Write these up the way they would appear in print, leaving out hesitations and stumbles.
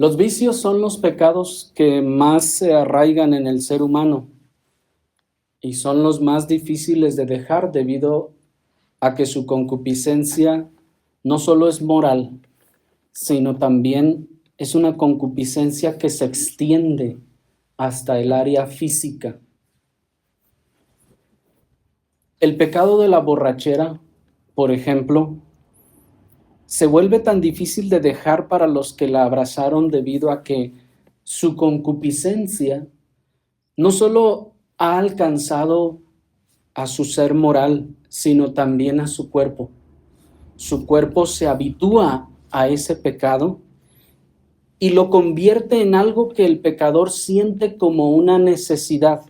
Los vicios son los pecados que más se arraigan en el ser humano y son los más difíciles de dejar debido a que su concupiscencia no solo es moral, sino también es una concupiscencia que se extiende hasta el área física. El pecado de la borrachera, por ejemplo, se vuelve tan difícil de dejar para los que la abrazaron debido a que su concupiscencia no solo ha alcanzado a su ser moral, sino también a su cuerpo. Su cuerpo se habitúa a ese pecado y lo convierte en algo que el pecador siente como una necesidad.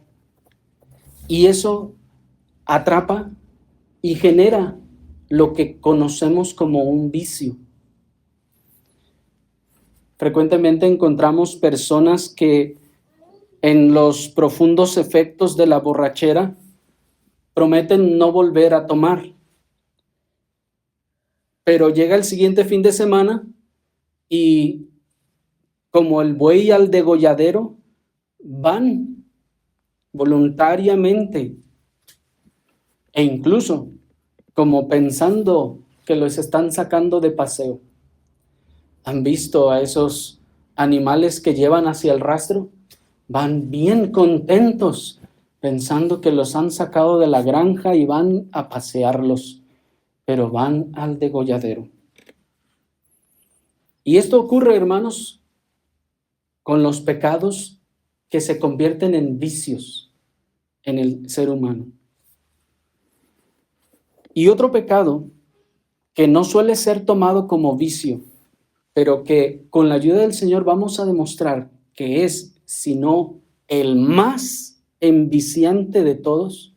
Y eso atrapa y genera lo que conocemos como un vicio. Frecuentemente encontramos personas que en los profundos efectos de la borrachera prometen no volver a tomar. Pero llega el siguiente fin de semana y como el buey al degolladero, van voluntariamente e incluso como pensando que los están sacando de paseo. ¿Han visto a esos animales que llevan hacia el rastro? Van bien contentos, pensando que los han sacado de la granja y van a pasearlos, pero van al degolladero. Y esto ocurre, hermanos, con los pecados que se convierten en vicios en el ser humano. Y otro pecado que no suele ser tomado como vicio, pero que con la ayuda del Señor vamos a demostrar que es, si no el más enviciante de todos,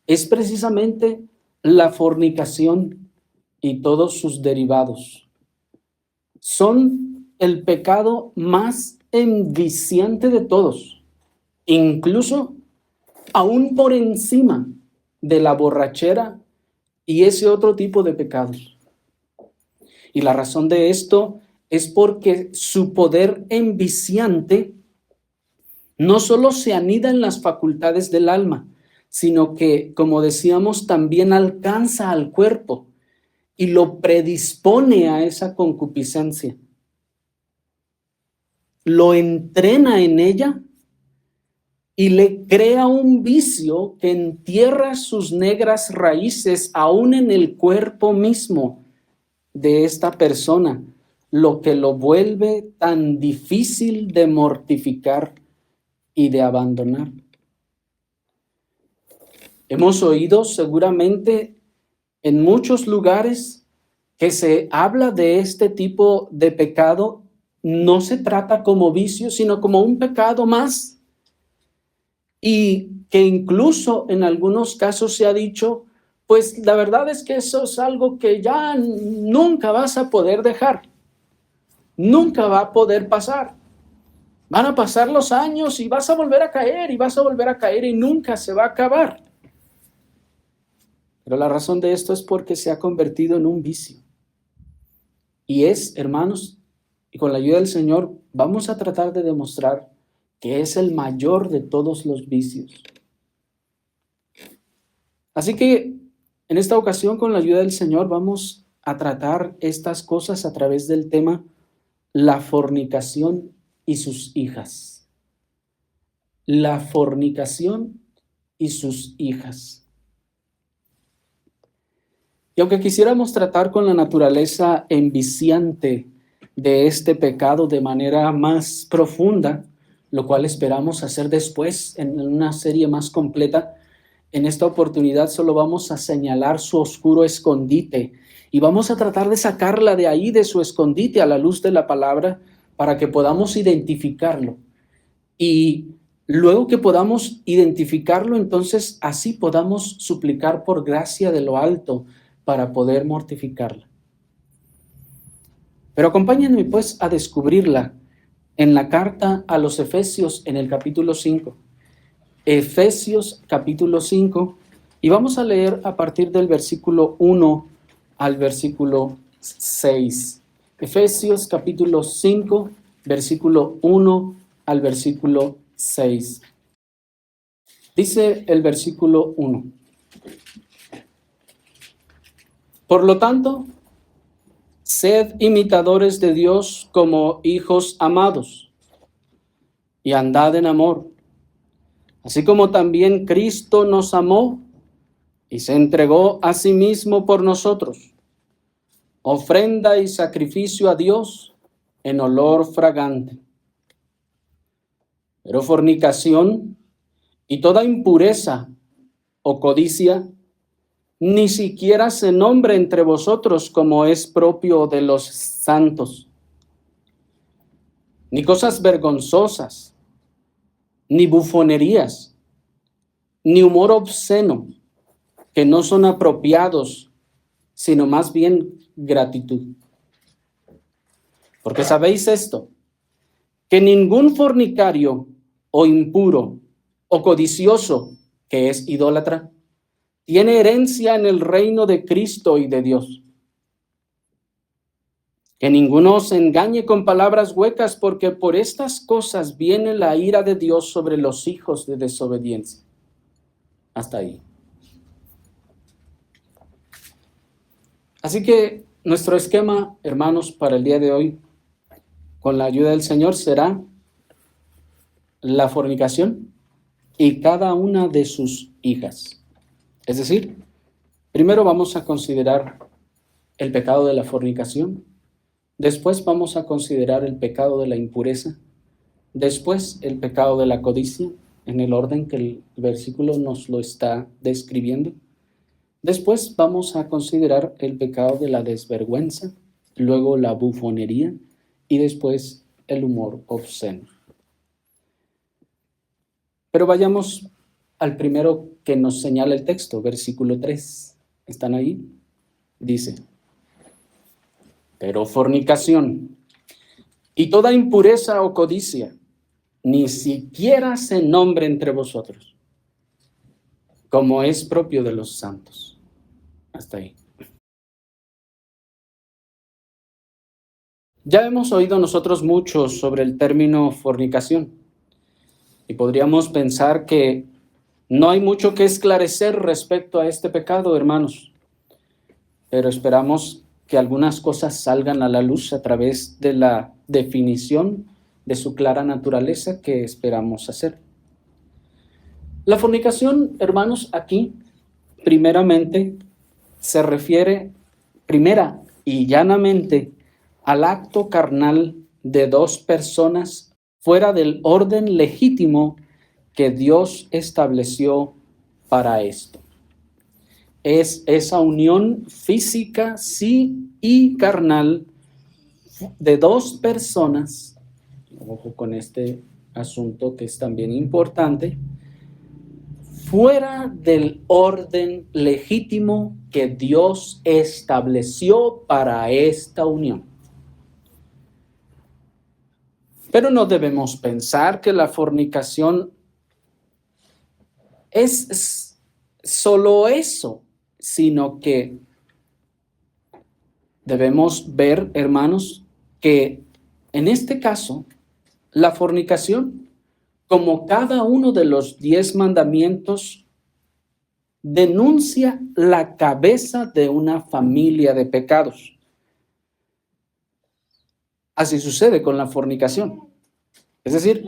es precisamente la fornicación y todos sus derivados. Son el pecado más enviciante de todos, incluso aún por encima de la borrachera y ese otro tipo de pecados. Y la razón de esto es porque su poder enviciante no solo se anida en las facultades del alma, sino que, como decíamos, también alcanza al cuerpo y lo predispone a esa concupiscencia. Lo entrena en ella y le crea un vicio que entierra sus negras raíces aún en el cuerpo mismo de esta persona, lo que lo vuelve tan difícil de mortificar y de abandonar. Hemos oído seguramente en muchos lugares que se habla de este tipo de pecado. No se trata como vicio, sino como un pecado más. Y que incluso en algunos casos se ha dicho, pues la verdad es que eso es algo que ya nunca vas a poder dejar. Nunca va a poder pasar. Van a pasar los años y vas a volver a caer y vas a volver a caer y nunca se va a acabar. Pero la razón de esto es porque se ha convertido en un vicio. Y es, hermanos, y con la ayuda del Señor, vamos a tratar de demostrar que es el mayor de todos los vicios. Así que en esta ocasión, con la ayuda del Señor, vamos a tratar estas cosas a través del tema la fornicación y sus hijas. La fornicación y sus hijas. Y aunque quisiéramos tratar con la naturaleza enviciante de este pecado de manera más profunda, lo cual esperamos hacer después en una serie más completa, en esta oportunidad solo vamos a señalar su oscuro escondite y vamos a tratar de sacarla de ahí, de su escondite, a la luz de la palabra, para que podamos identificarlo. Y luego que podamos identificarlo, entonces así podamos suplicar por gracia de lo alto para poder mortificarla. Pero acompáñenme pues a descubrirla en la carta a los Efesios en el capítulo 5. Efesios capítulo 5, y vamos a leer a partir del versículo 1 al versículo 6. Efesios capítulo 5, versículo 1 al versículo 6. Dice el versículo 1. Por lo tanto, sed imitadores de Dios como hijos amados, y andad en amor, así como también Cristo nos amó y se entregó a sí mismo por nosotros, ofrenda y sacrificio a Dios en olor fragante. Pero fornicación y toda impureza o codicia ni siquiera se nombre entre vosotros como es propio de los santos, ni cosas vergonzosas, ni bufonerías, ni humor obsceno, que no son apropiados, sino más bien gratitud. Porque sabéis esto, que ningún fornicario o impuro o codicioso, que es idólatra, tiene herencia en el reino de Cristo y de Dios. Que ninguno os engañe con palabras huecas, porque por estas cosas viene la ira de Dios sobre los hijos de desobediencia. Hasta ahí. Así que nuestro esquema, hermanos, para el día de hoy, con la ayuda del Señor, será la fornicación y cada una de sus hijas. Es decir, primero vamos a considerar el pecado de la fornicación, después vamos a considerar el pecado de la impureza, después el pecado de la codicia, en el orden que el versículo nos lo está describiendo. Después vamos a considerar el pecado de la desvergüenza, luego la bufonería y después el humor obsceno. Pero vayamos al primero que nos señala el texto, versículo 3. ¿Están ahí? Dice: pero fornicación y toda impureza o codicia ni siquiera se nombre entre vosotros, como es propio de los santos. Hasta ahí. Ya hemos oído nosotros mucho sobre el término fornicación y podríamos pensar que no hay mucho que esclarecer respecto a este pecado, hermanos, pero esperamos que algunas cosas salgan a la luz a través de la definición de su clara naturaleza que esperamos hacer. La fornicación, hermanos, aquí primeramente se refiere primera y llanamente al acto carnal de dos personas fuera del orden legítimo que Dios estableció para esto. Es esa unión física, sí, y carnal de dos personas, ojo con este asunto que es también importante, fuera del orden legítimo que Dios estableció para esta unión. Pero no debemos pensar que la fornicación es solo eso, sino que debemos ver, hermanos, que en este caso, la fornicación, como cada uno de los 10 mandamientos, denuncia la cabeza de una familia de pecados. Así sucede con la fornicación. Es decir,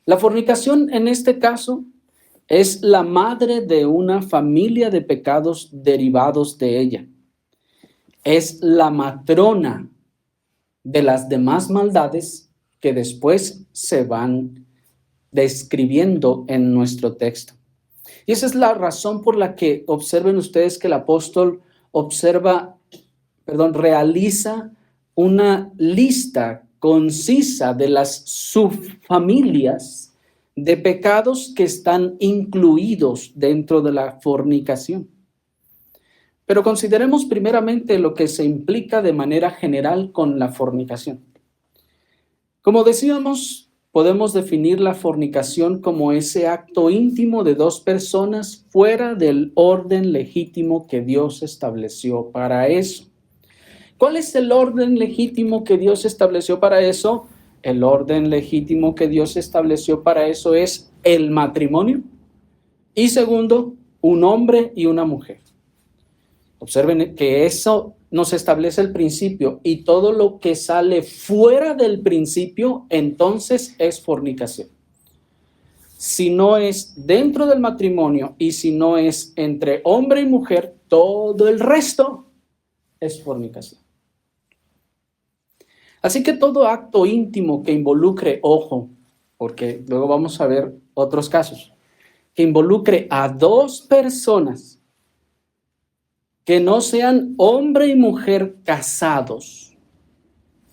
la fornicación en este caso es la madre de una familia de pecados derivados de ella. Es la matrona de las demás maldades que después se van describiendo en nuestro texto. Y esa es la razón por la que observen ustedes que el apóstol realiza una lista concisa de las subfamilias de pecados que están incluidos dentro de la fornicación. Pero consideremos primeramente lo que se implica de manera general con la fornicación. Como decíamos, podemos definir la fornicación como ese acto íntimo de dos personas fuera del orden legítimo que Dios estableció para eso. ¿Cuál es el orden legítimo que Dios estableció para eso? el orden legítimo que Dios estableció para eso es el matrimonio. Y segundo, un hombre y una mujer. Observen que eso nos establece el principio, y todo lo que sale fuera del principio, entonces es fornicación. Si no es dentro del matrimonio y si no es entre hombre y mujer, todo el resto es fornicación. Así que todo acto íntimo que involucre, ojo, porque luego vamos a ver otros casos, que involucre a dos personas que no sean hombre y mujer casados,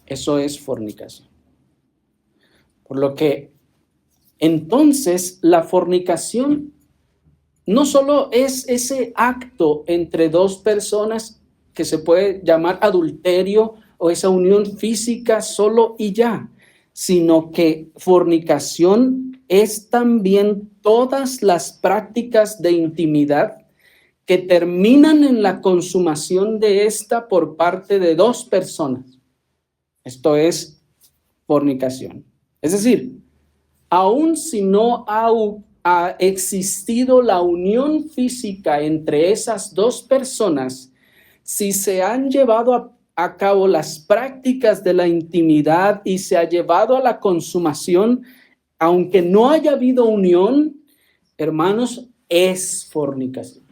eso es fornicación. Por lo que entonces la fornicación no solo es ese acto entre dos personas que se puede llamar adulterio o esa unión física solo y ya, sino que fornicación es también todas las prácticas de intimidad que terminan en la consumación de esta por parte de dos personas. Esto es fornicación. Es decir, aun si no ha existido la unión física entre esas dos personas, si se han llevado a cabo las prácticas de la intimidad y se ha llevado a la consumación, aunque no haya habido unión, hermanos, es fornicación.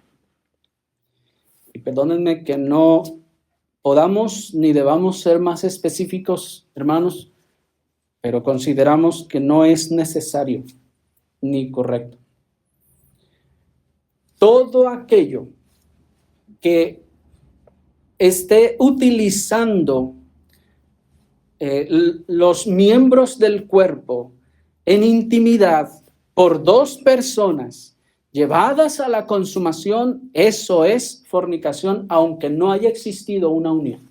Y perdónenme que no podamos ni debamos ser más específicos, hermanos, pero consideramos que no es necesario ni correcto. Todo aquello que esté utilizando los miembros del cuerpo en intimidad por dos personas llevadas a la consumación, eso es fornicación, aunque no haya existido una unión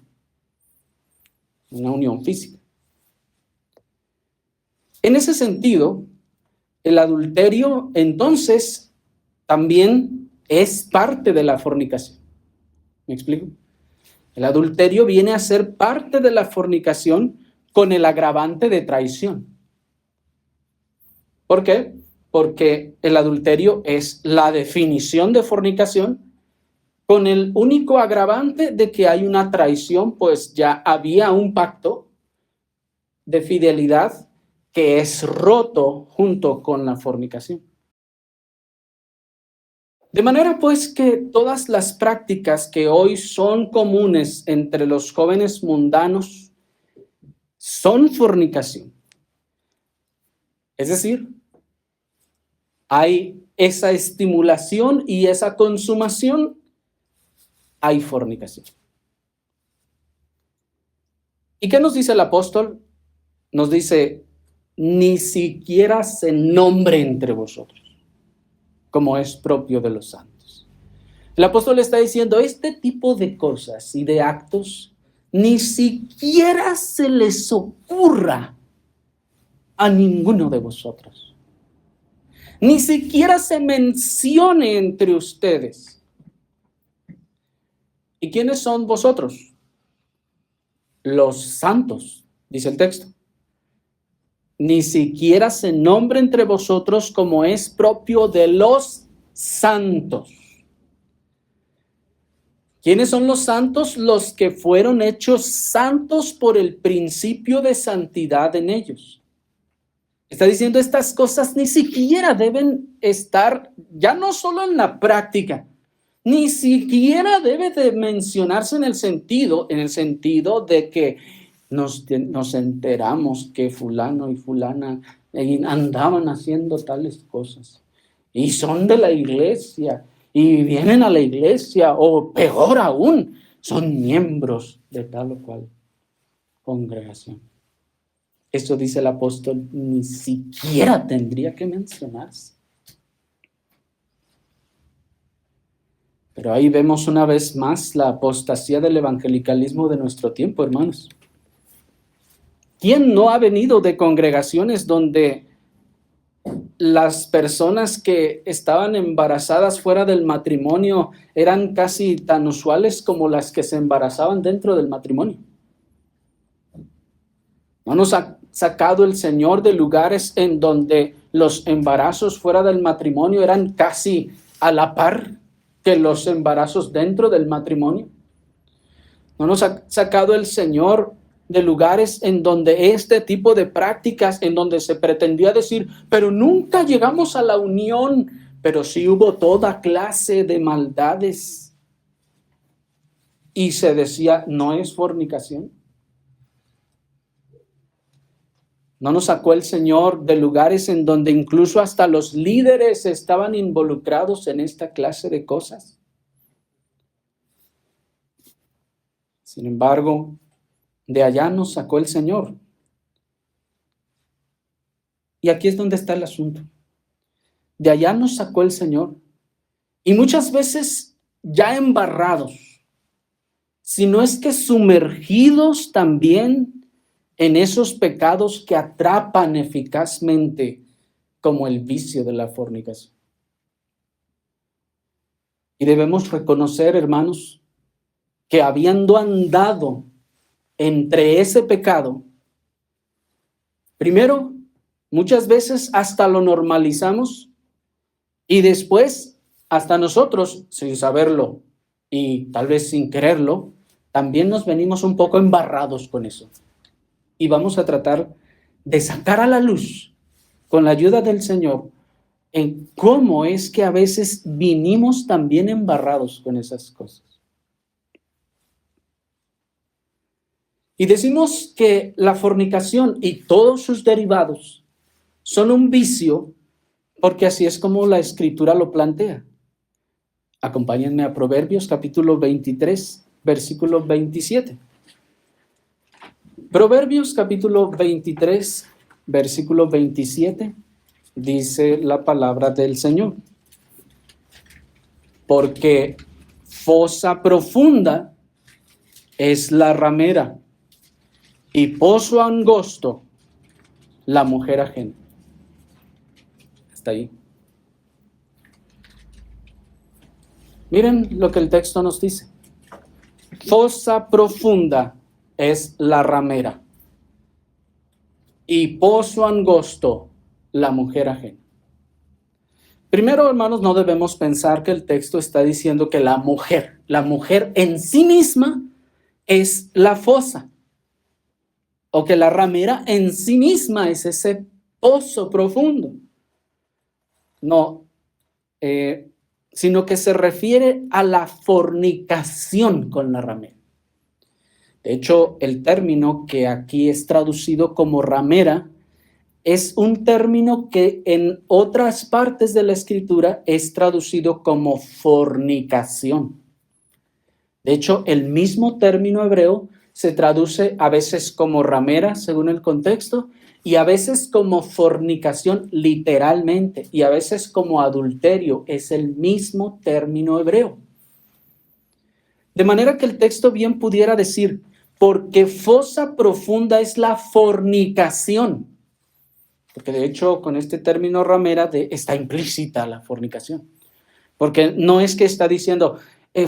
física. En ese sentido, el adulterio entonces también es parte de la fornicación. ¿Me explico? El adulterio viene a ser parte de la fornicación con el agravante de traición. ¿Por qué? Porque el adulterio es la definición de fornicación con el único agravante de que hay una traición, pues ya había un pacto de fidelidad que es roto junto con la fornicación. De manera pues que todas las prácticas que hoy son comunes entre los jóvenes mundanos son fornicación. Es decir, hay esa estimulación y esa consumación, hay fornicación. ¿Y qué nos dice el apóstol? Nos dice, ni siquiera se nombre entre vosotros, como es propio de los santos. El apóstol está diciendo, este tipo de cosas y de actos, ni siquiera se les ocurra a ninguno de vosotros. Ni siquiera se mencione entre ustedes. ¿Y quiénes son vosotros? Los santos, dice el texto. Ni siquiera se nombre entre vosotros como es propio de los santos. ¿Quiénes son los santos? Los que fueron hechos santos por el principio de santidad en ellos. Está diciendo, estas cosas ni siquiera deben estar, ya no solo en la práctica, ni siquiera debe de mencionarse en el sentido de que nos enteramos que fulano y fulana andaban haciendo tales cosas y son de la iglesia y vienen a la iglesia, o peor aún, son miembros de tal o cual congregación. Eso dice el apóstol, ni siquiera tendría que mencionarse. Pero ahí vemos una vez más la apostasía del evangelicalismo de nuestro tiempo, hermanos. ¿Quién no ha venido de congregaciones donde las personas que estaban embarazadas fuera del matrimonio eran casi tan usuales como las que se embarazaban dentro del matrimonio? sacado el Señor de lugares en donde los embarazos fuera del matrimonio eran casi a la par que los embarazos dentro del matrimonio? ¿No nos ha sacado el Señor de lugares en donde este tipo de prácticas, en donde se pretendía decir, pero nunca llegamos a la unión, pero sí hubo toda clase de maldades? Y se decía, ¿no es fornicación? ¿No nos sacó el Señor de lugares en donde incluso hasta los líderes estaban involucrados en esta clase de cosas? Sin embargo, de allá nos sacó el Señor. Y aquí es donde está el asunto. De allá nos sacó el Señor. Y muchas veces ya embarrados, si no es que sumergidos también en esos pecados que atrapan eficazmente, como el vicio de la fornicación. Y debemos reconocer, hermanos, que habiendo andado entre ese pecado, primero, muchas veces hasta lo normalizamos y después hasta nosotros, sin saberlo y tal vez sin quererlo, también nos venimos un poco embarrados con eso. Y vamos a tratar de sacar a la luz, con la ayuda del Señor, en cómo es que a veces vinimos también embarrados con esas cosas. Y decimos que la fornicación y todos sus derivados son un vicio porque así es como la Escritura lo plantea. Acompáñenme a Proverbios capítulo 23, versículo 27. Proverbios capítulo 23, versículo 27, dice la palabra del Señor. Porque fosa profunda es la ramera y pozo angosto la mujer ajena. Hasta ahí. Miren lo que el texto nos dice. Fosa profunda es la ramera y pozo angosto la mujer ajena. Primero, hermanos, no debemos pensar que el texto está diciendo que la mujer en sí misma es la fosa, o que la ramera en sí misma es ese pozo profundo. No, sino que se refiere a la fornicación con la ramera. De hecho, el término que aquí es traducido como ramera es un término que en otras partes de la Escritura es traducido como fornicación. De hecho, el mismo término hebreo se traduce a veces como ramera, según el contexto, y a veces como fornicación literalmente, y a veces como adulterio. Es el mismo término hebreo. De manera que el texto bien pudiera decir, porque fosa profunda es la fornicación. Porque de hecho con este término ramera está implícita la fornicación. Porque no es que está diciendo,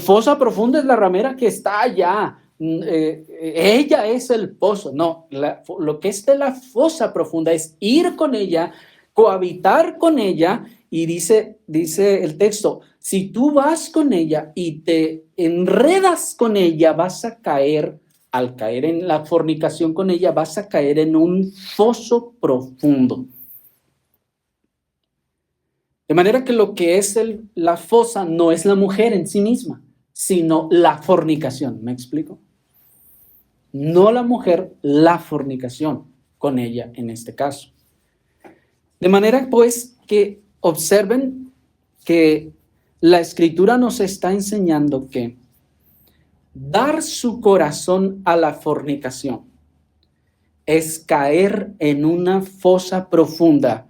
fosa profunda es la ramera que está allá, ella es el pozo. No, lo que es de la fosa profunda es ir con ella, cohabitar con ella, y dice el texto, si tú vas con ella y te enredas con ella, vas a caer, al caer en la fornicación con ella, vas a caer en un foso profundo. De manera que lo que es la fosa no es la mujer en sí misma, sino la fornicación. ¿Me explico? No la mujer, la fornicación con ella en este caso. De manera pues que observen que la Escritura nos está enseñando que dar su corazón a la fornicación es caer en una fosa profunda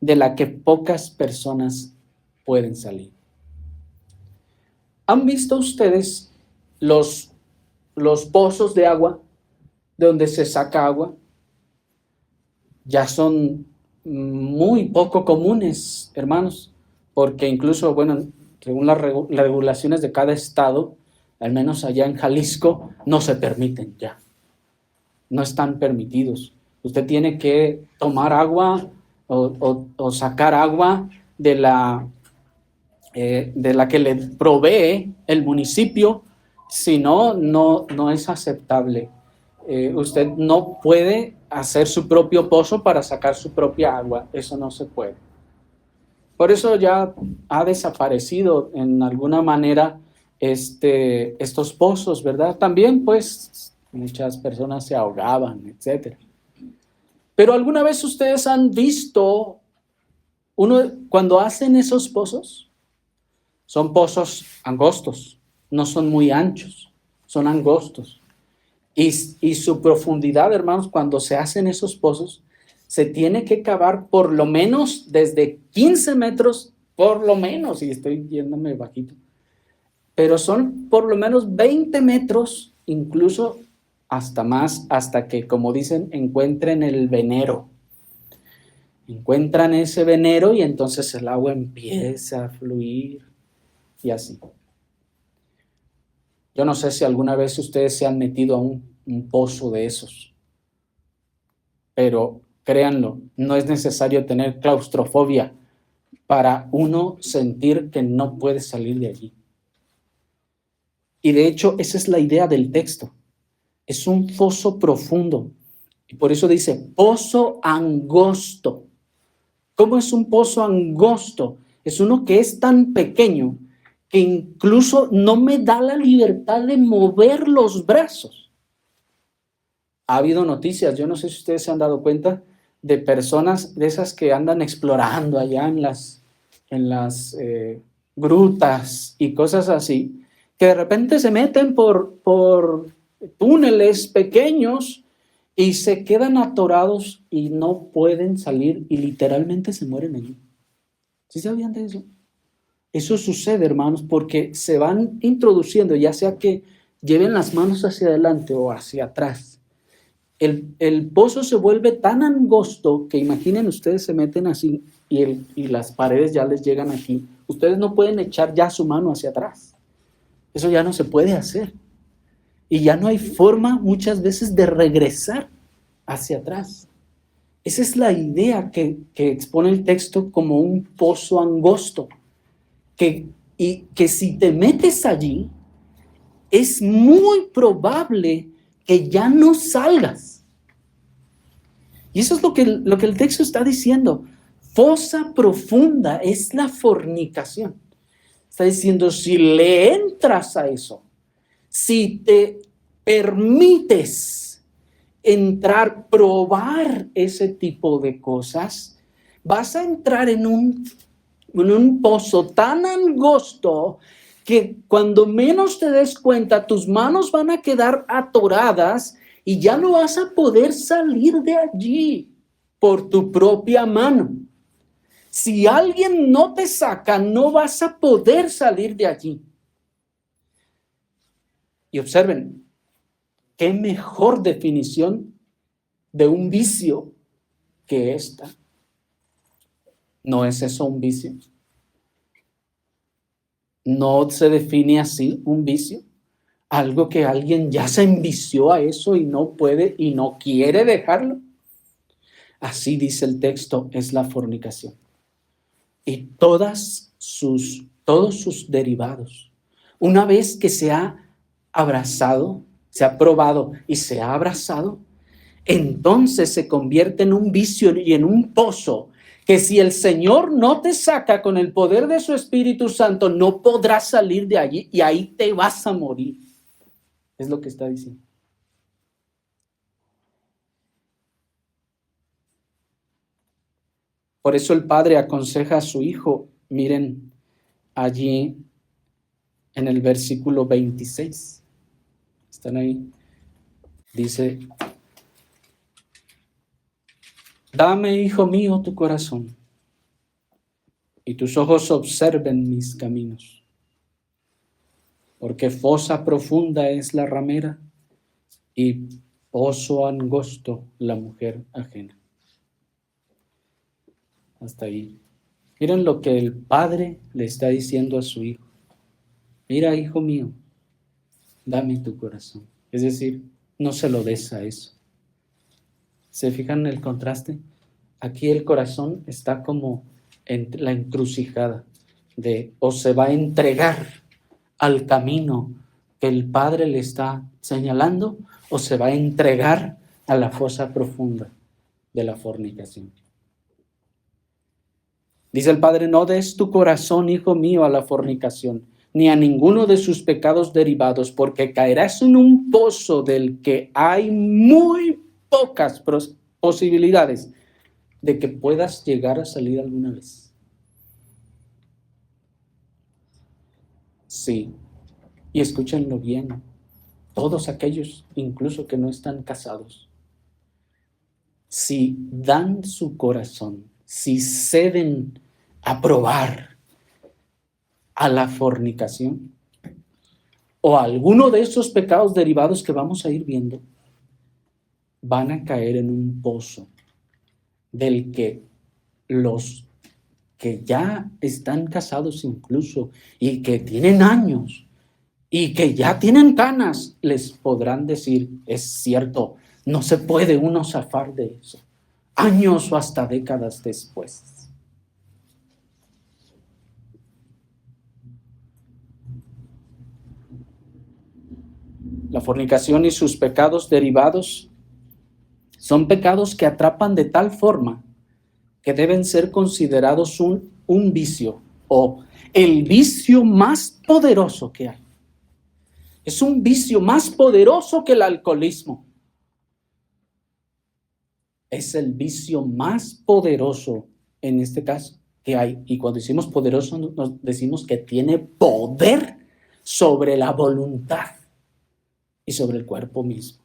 de la que pocas personas pueden salir. ¿Han visto ustedes los pozos de agua de donde se saca agua? Ya son muy poco comunes, hermanos, porque incluso, bueno, según las regulaciones de cada estado, al menos allá en Jalisco, no se permiten ya. No están permitidos. Usted tiene que tomar agua o sacar agua de la que le provee el municipio, si no, no es aceptable. Usted no puede hacer su propio pozo para sacar su propia agua, eso no se puede. Por eso ya ha desaparecido en alguna manera estos pozos, ¿verdad? También pues muchas personas se ahogaban, etc. Pero alguna vez ustedes han visto, cuando hacen esos pozos, son pozos angostos, no son muy anchos, son angostos. Y su profundidad, hermanos, cuando se hacen esos pozos, se tiene que cavar por lo menos desde 15 metros, por lo menos, y estoy yéndome bajito, pero son por lo menos 20 metros, incluso hasta más, hasta que, como dicen, encuentren el venero. Encuentran ese venero y entonces el agua empieza a fluir y así. Yo no sé si alguna vez ustedes se han metido a un pozo de esos, pero créanlo, no es necesario tener claustrofobia para uno sentir que no puede salir de allí. Y de hecho, esa es la idea del texto. Es un foso profundo. Y por eso dice, pozo angosto. ¿Cómo es un pozo angosto? Es uno que es tan pequeño que incluso no me da la libertad de mover los brazos. Ha habido noticias, yo no sé si ustedes se han dado cuenta, de personas de esas que andan explorando allá en las grutas y cosas así, que de repente se meten por túneles pequeños y se quedan atorados y no pueden salir y literalmente se mueren allí. ¿Sí sabían de eso? Eso sucede, hermanos, porque se van introduciendo, ya sea que lleven las manos hacia adelante o hacia atrás. El pozo se vuelve tan angosto que imaginen ustedes se meten así y las paredes ya les llegan aquí. Ustedes no pueden echar ya su mano hacia atrás. Eso ya no se puede hacer. Y ya no hay forma muchas veces de regresar hacia atrás. Esa es la idea que expone el texto como un pozo angosto. Y que si te metes allí, es muy probable que ya no salgas. Y eso es lo que el texto está diciendo. Fosa profunda es la fornicación. Está diciendo, si le entras a eso, si te permites entrar, probar ese tipo de cosas, vas a entrar en un pozo tan angosto que cuando menos te des cuenta, tus manos van a quedar atoradas y ya no vas a poder salir de allí por tu propia mano. Si alguien no te saca, no vas a poder salir de allí. Y observen, qué mejor definición de un vicio que esta. ¿No es eso un vicio? ¿No se define así un vicio? Algo que alguien ya se envició a eso y no puede y no quiere dejarlo. Así dice el texto, es la fornicación. Y todos sus derivados. Una vez que se ha abrazado, se ha probado y se ha abrazado, entonces se convierte en un vicio y en un pozo que si el Señor no te saca con el poder de su Espíritu Santo, no podrás salir de allí y ahí te vas a morir. Es lo que está diciendo. Por eso el padre aconseja a su hijo, miren allí en el versículo 26. ¿Están ahí? Dice, dame, hijo mío, tu corazón, y tus ojos observen mis caminos, porque fosa profunda es la ramera, y pozo angosto la mujer ajena. Hasta ahí. Miren lo que el padre le está diciendo a su hijo. Mira, hijo mío, dame tu corazón. Es decir, no se lo des a eso. ¿Se fijan en el contraste? Aquí el corazón está como en la encrucijada de o se va a entregar al camino que el Padre le está señalando o se va a entregar a la fosa profunda de la fornicación. Dice el Padre, no des tu corazón, hijo mío, a la fornicación, ni a ninguno de sus pecados derivados, porque caerás en un pozo del que hay muy pocas posibilidades de que puedas llegar a salir alguna vez. Sí, y escúchenlo bien, todos aquellos, incluso que no están casados, si dan su corazón, si ceden a probar a la fornicación o a alguno de esos pecados derivados que vamos a ir viendo, van a caer en un pozo del que los que ya están casados incluso y que tienen años y que ya tienen canas, les podrán decir, es cierto, no se puede uno zafar de eso, años o hasta décadas después. La fornicación y sus pecados derivados son pecados que atrapan de tal forma que deben ser considerados un vicio o el vicio más poderoso que hay. Es un vicio más poderoso que el alcoholismo. Es el vicio más poderoso en este caso que hay. Y cuando decimos poderoso, nos decimos que tiene poder sobre la voluntad y sobre el cuerpo mismo.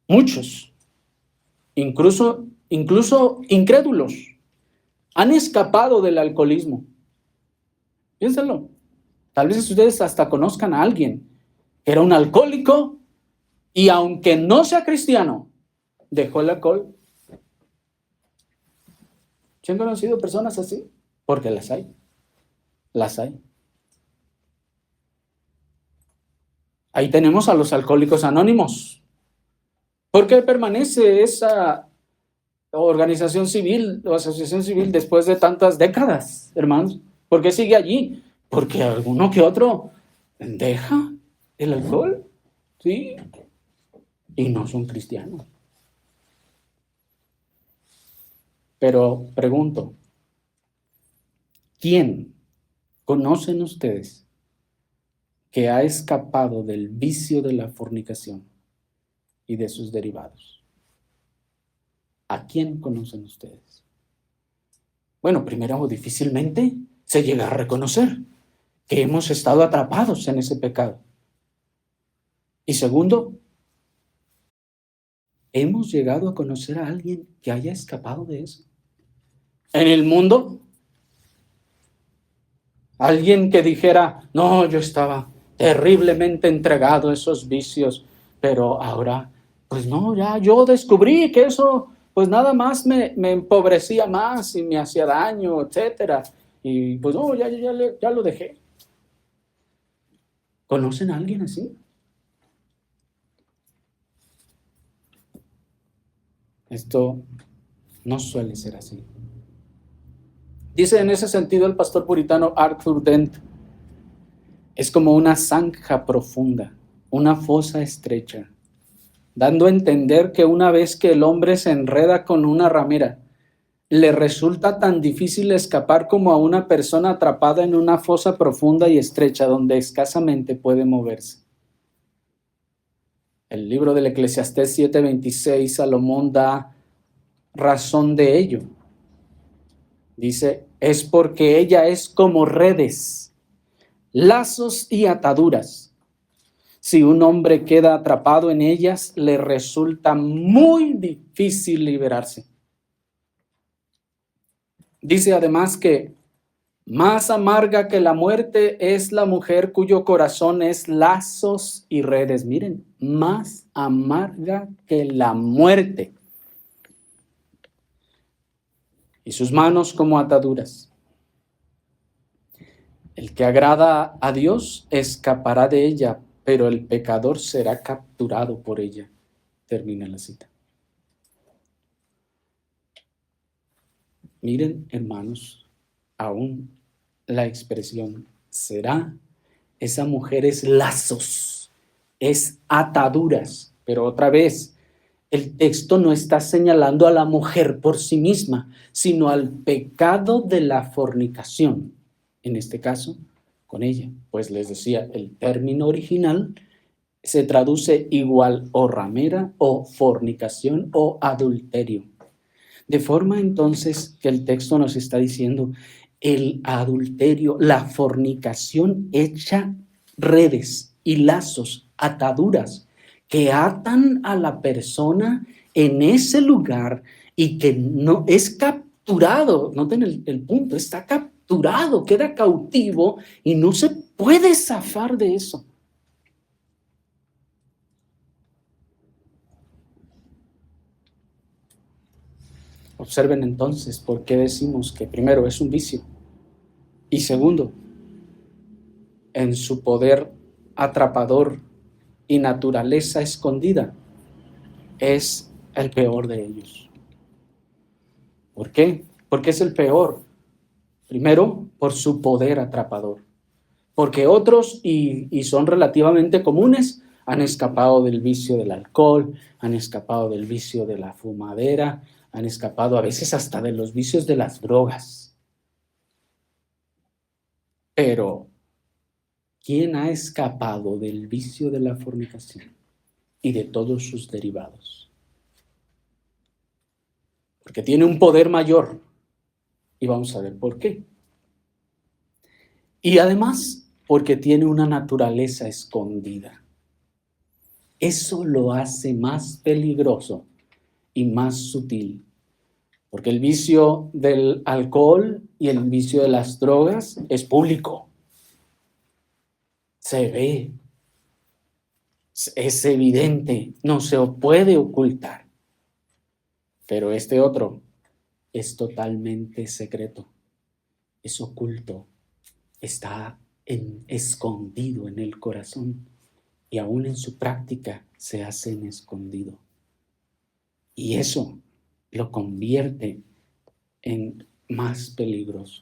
Muchos, incluso incrédulos, han escapado del alcoholismo. Piénsenlo. Tal vez ustedes hasta conozcan a alguien que era un alcohólico y aunque no sea cristiano, dejó el alcohol. ¿Se han conocido personas así? Porque las hay. Las hay. Ahí tenemos a los alcohólicos anónimos. ¿Por qué permanece esa organización civil o asociación civil después de tantas décadas, hermanos? ¿Por qué sigue allí? Porque alguno que otro deja el alcohol, ¿sí? Y no son cristianos. Pero pregunto, ¿quién conocen ustedes que ha escapado del vicio de la fornicación y de sus derivados? ¿A quién conocen ustedes? Bueno, primero, difícilmente se llega a reconocer que hemos estado atrapados en ese pecado. Y segundo, ¿hemos llegado a conocer a alguien que haya escapado de eso? En el mundo, alguien que dijera, no, yo estaba terriblemente entregado a esos vicios, pero ahora, pues no, ya yo descubrí que eso, pues nada más me empobrecía más y me hacía daño, etcétera. Y pues no, ya lo dejé. ¿Conocen a alguien así? Esto no suele ser así. Dice en ese sentido el pastor puritano Arthur Dent, es como una zanja profunda, una fosa estrecha, dando a entender que una vez que el hombre se enreda con una ramera, le resulta tan difícil escapar como a una persona atrapada en una fosa profunda y estrecha donde escasamente puede moverse. El libro del Eclesiastés 7:26, Salomón da razón de ello. Dice, es porque ella es como redes, lazos y ataduras. Si un hombre queda atrapado en ellas, le resulta muy difícil liberarse. Dice además que más amarga que la muerte es la mujer cuyo corazón es lazos y redes. Miren, más amarga que la muerte. Y sus manos como ataduras. El que agrada a Dios escapará de ella, pero el pecador será capturado por ella. termina la cita. Miren, hermanos, aún la expresión será, esa mujer es lazos, es ataduras, pero otra vez, el texto no está señalando a la mujer por sí misma, sino al pecado de la fornicación, en este caso, con ella. Pues les decía, el término original se traduce igual o ramera o fornicación o adulterio. De forma entonces que el texto nos está diciendo, el adulterio, la fornicación echa redes y lazos, ataduras que atan a la persona en ese lugar y que no es capturado, noten el punto, está capturado, queda cautivo y no se puede zafar de eso. Observen entonces por qué decimos que primero es un vicio y segundo, en su poder atrapador y naturaleza escondida, es el peor de ellos. ¿Por qué? Porque es el peor. Primero, por su poder atrapador. Porque otros, y son relativamente comunes, han escapado del vicio del alcohol, han escapado del vicio de la fumadera, han escapado a veces hasta de los vicios de las drogas. Pero, ¿quién ha escapado del vicio de la fornicación y de todos sus derivados? Porque tiene un poder mayor. Y vamos a ver por qué. Y además, porque tiene una naturaleza escondida. Eso lo hace más peligroso y más sutil. Porque el vicio del alcohol y el vicio de las drogas es público. Se ve. Es evidente. No se puede ocultar. Pero este otro es totalmente secreto. Es oculto. Está escondido en el corazón. Y aún en su práctica se hace en escondido. Y eso lo convierte en más peligroso.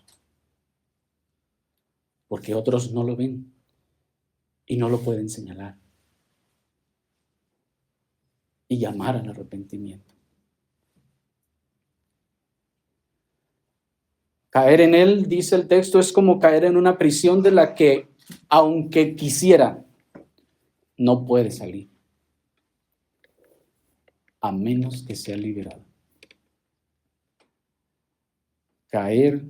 Porque otros no lo ven y no lo pueden señalar y llamar al arrepentimiento. Caer en él, dice el texto, es como caer en una prisión de la que, aunque quisiera, no puede salir, a menos que sea liberado. Caer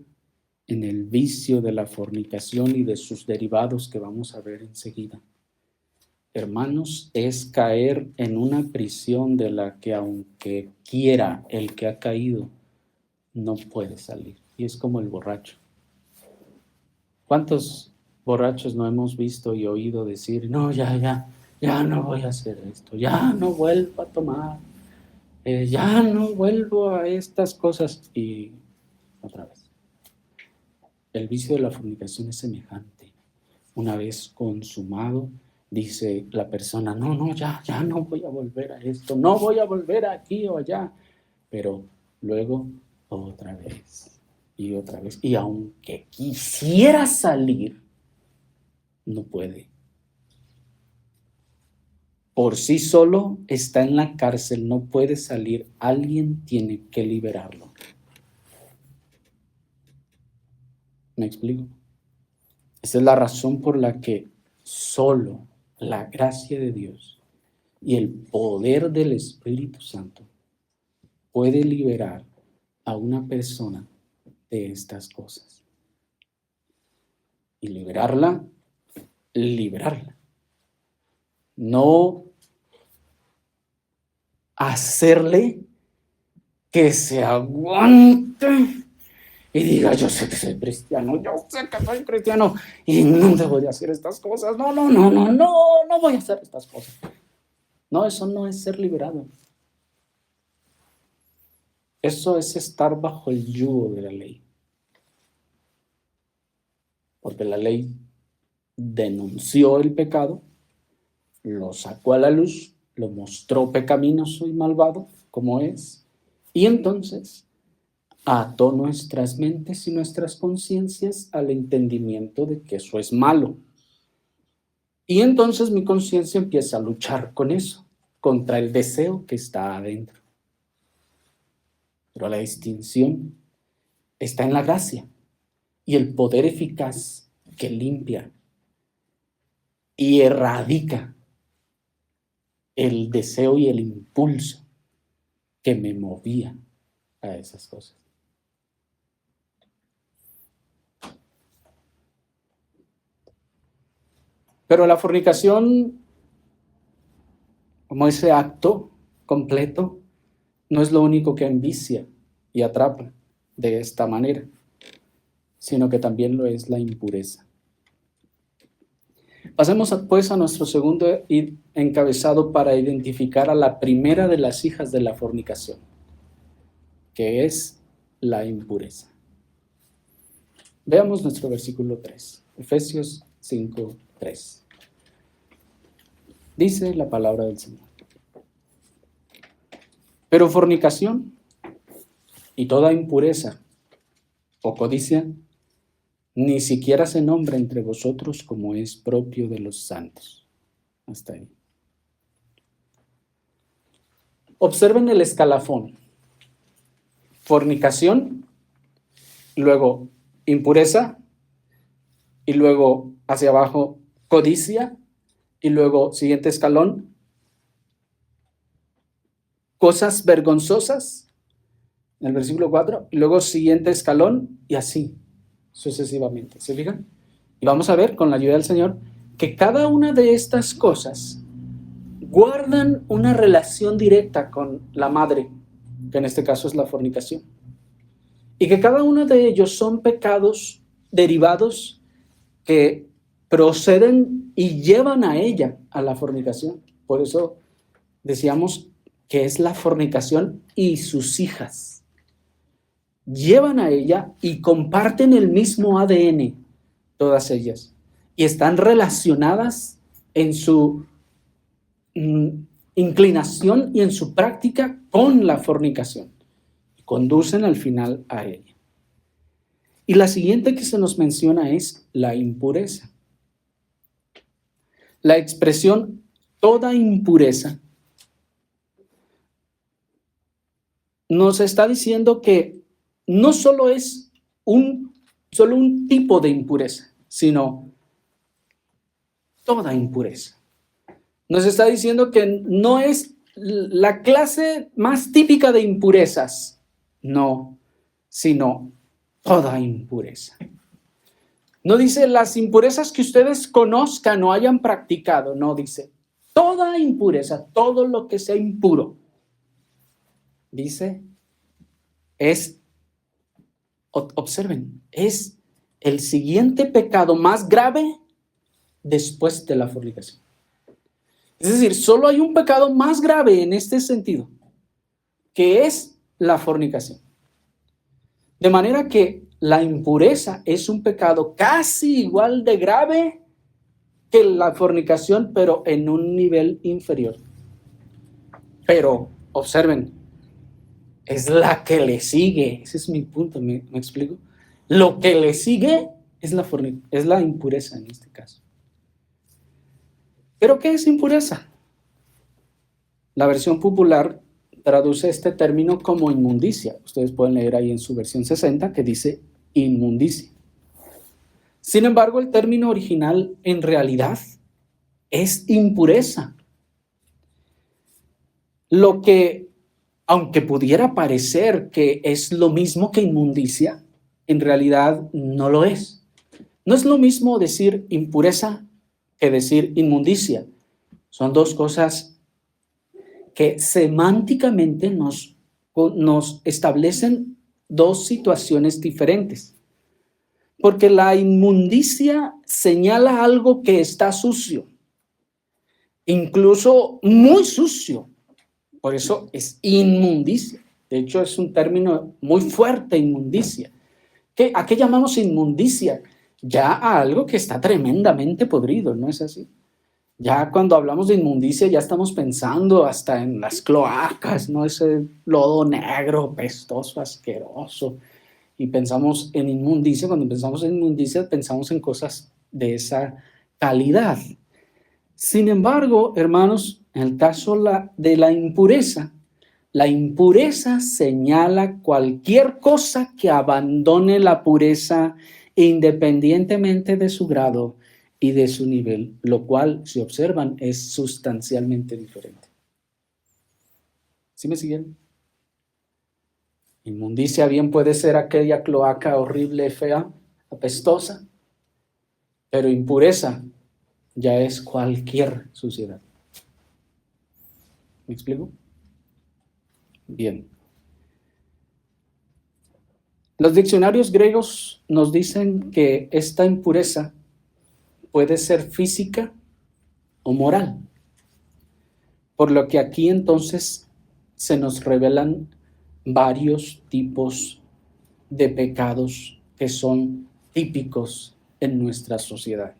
en el vicio de la fornicación y de sus derivados que vamos a ver enseguida. Hermanos, es caer en una prisión de la que aunque quiera el que ha caído, no puede salir. Y es como el borracho. ¿Cuántos borrachos no hemos visto y oído decir, no, ya no voy a hacer esto, ya no vuelvo a tomar, ya no vuelvo a estas cosas? Y otra vez. El vicio de la fornicación es semejante. Una vez consumado, dice la persona, no, ya no voy a volver a esto, no voy a volver aquí o allá. Pero luego otra vez y otra vez. Y aunque quisiera salir, no puede. Por sí solo está en la cárcel, no puede salir. Alguien tiene que liberarlo. ¿Me explico? Esa es la razón por la que solo la gracia de Dios y el poder del Espíritu Santo puede liberar a una persona de estas cosas. Y liberarla. No hacerle que se aguante y diga, yo sé que soy cristiano y no te voy a hacer estas cosas. No voy a hacer estas cosas. No, eso no es ser liberado. Eso es estar bajo el yugo de la ley. Porque la ley denunció el pecado, lo sacó a la luz, lo mostró pecaminoso y malvado, como es, y entonces ató nuestras mentes y nuestras conciencias al entendimiento de que eso es malo. Y entonces mi conciencia empieza a luchar con eso, contra el deseo que está adentro. Pero la distinción está en la gracia y el poder eficaz que limpia y erradica el deseo y el impulso que me movía a esas cosas. Pero la fornicación, como ese acto completo, no es lo único que envicia y atrapa de esta manera, sino que también lo es la impureza. Pasemos pues a nuestro segundo encabezado para identificar a la primera de las hijas de la fornicación, que es la impureza. Veamos nuestro versículo 3, Efesios 5, 3. Dice la palabra del Señor: pero fornicación y toda impureza o codicia ni siquiera se nombra entre vosotros como es propio de los santos. Hasta ahí. Observen el escalafón. Fornicación, luego impureza, y luego hacia abajo codicia, y luego siguiente escalón, cosas vergonzosas, en el versículo 4, y luego siguiente escalón, y así sucesivamente. ¿Se fijan? Y vamos a ver, con la ayuda del Señor, que cada una de estas cosas guardan una relación directa con la madre, que en este caso es la fornicación. Y que cada uno de ellos son pecados derivados que proceden y llevan a ella, a la fornicación. Por eso decíamos que es la fornicación y sus hijas. Llevan a ella y comparten el mismo ADN, todas ellas, y están relacionadas en su inclinación y en su práctica con la fornicación. Conducen al final a ella. Y la siguiente que se nos menciona es la impureza. La expresión toda impureza nos está diciendo que no solo es solo un tipo de impureza, sino toda impureza. Nos está diciendo que no es la clase más típica de impurezas, no, sino toda impureza. No dice las impurezas que ustedes conozcan o hayan practicado, no, dice toda impureza, todo lo que sea impuro. Dice, observen, es el siguiente pecado más grave después de la fornicación. Es decir, solo hay un pecado más grave en este sentido, que es la fornicación. De manera que la impureza es un pecado casi igual de grave que la fornicación, pero en un nivel inferior. Pero, observen, es la que le sigue. Ese es mi punto, ¿me explico? Lo que le sigue es la impureza en este caso. ¿Pero qué es impureza? La versión popular traduce este término como inmundicia. Ustedes pueden leer ahí en su versión 60 que dice inmundicia. Sin embargo, el término original en realidad es impureza. Lo que, aunque pudiera parecer que es lo mismo que inmundicia, en realidad no lo es. No es lo mismo decir impureza que decir inmundicia. Son dos cosas que semánticamente nos establecen dos situaciones diferentes. Porque la inmundicia señala algo que está sucio, incluso muy sucio. Por eso es inmundicia. De hecho, es un término muy fuerte, inmundicia. ¿A qué llamamos inmundicia? Ya a algo que está tremendamente podrido, ¿no es así? Ya cuando hablamos de inmundicia ya estamos pensando hasta en las cloacas, ¿no? Ese lodo negro, pestoso, asqueroso. Y pensamos en inmundicia, cuando pensamos en inmundicia pensamos en cosas de esa calidad. Sin embargo, hermanos, en el caso de la impureza señala cualquier cosa que abandone la pureza independientemente de su grado y de su nivel, lo cual, si observan, es sustancialmente diferente. ¿Sí me siguen? Inmundicia bien puede ser aquella cloaca horrible, fea, apestosa, pero impureza ya es cualquier suciedad. ¿Me explico? Bien. Los diccionarios griegos nos dicen que esta impureza puede ser física o moral, por lo que aquí entonces se nos revelan varios tipos de pecados que son típicos en nuestra sociedad.